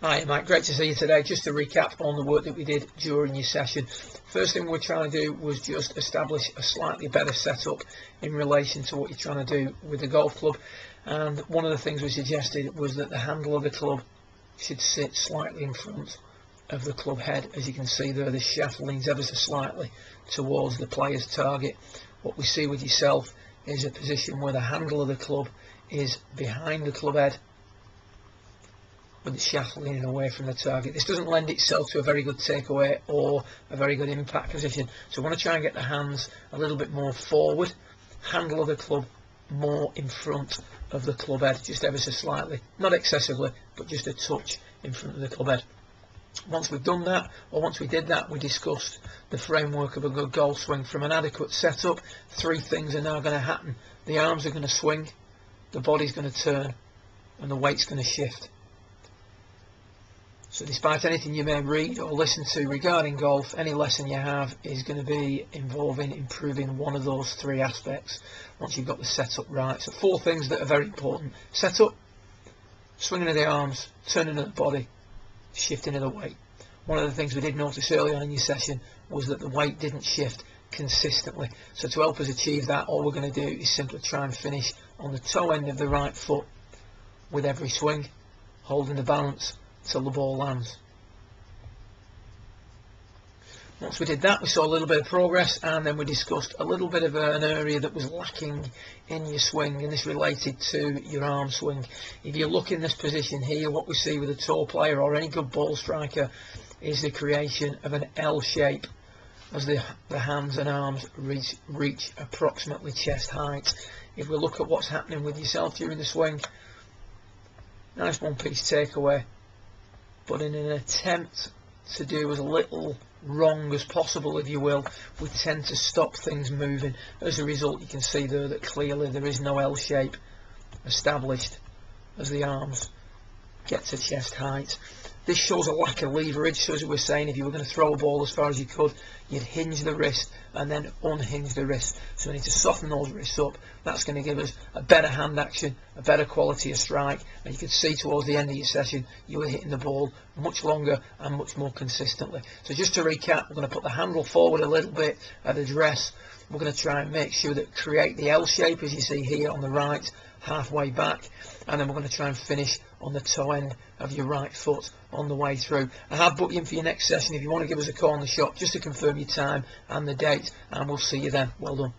Hi Mike, great to see you today. Just to recap on the work that we did during your session. First thing we're trying to do was just establish a slightly better setup in relation to what you're trying to do with the golf club. And one of the things we suggested was that the handle of the club should sit slightly in front of the club head. As you can see there, the shaft leans ever so slightly towards the player's target. What we see with yourself is a position where the handle of the club is behind the club head, with the shaft leaning away from the target. This doesn't lend itself to a very good takeaway or a very good impact position. So I want to try and get the hands a little bit more forward, handle of the club more in front of the club head, just ever so slightly, not excessively, but just a touch in front of the club head. Once we've done that, or once we did that, we discussed the framework of a good golf swing from an adequate setup. Three things are now going to happen. The arms are going to swing, the body's going to turn, and the weight's going to shift. So despite anything you may read or listen to regarding golf, any lesson you have is going to be involving improving one of those three aspects once you've got the setup right. So four things that are very important: setup, swinging of the arms, turning of the body, shifting of the weight. One of the things we did notice early on in your session was that the weight didn't shift consistently. So to help us achieve that, all we're going to do is simply try and finish on the toe end of the right foot with every swing, holding the balance till the ball lands. Once we did that, we saw a little bit of progress, and then we discussed a little bit of an area that was lacking in your swing, and this related to your arm swing. If you look in this position here, what we see with a tour player or any good ball striker is the creation of an L shape as the hands and arms reach approximately chest height. If we look at what's happening with yourself during the swing, nice one piece takeaway, but in an attempt to do as little wrong as possible, if you will, we tend to stop things moving. As a result, you can see there that clearly there is no L shape established as the arms get to chest height. This shows a lack of leverage. So as we were saying, if you were going to throw a ball as far as you could, you'd hinge the wrist and then unhinge the wrist. So we need to soften those wrists up. That's going to give us a better hand action, a better quality of strike, and you could see towards the end of your session you were hitting the ball much longer and much more consistently. So just to recap, we're going to put the handle forward a little bit at address. We're going to try and make sure that create the L shape, as you see here on the right, halfway back, and then we're going to try and finish on the toe end of your right foot on the way through. I have booked you in for your next session. If you want to give us a call on the shop just to confirm your time and the date, and we'll see you then. Well done.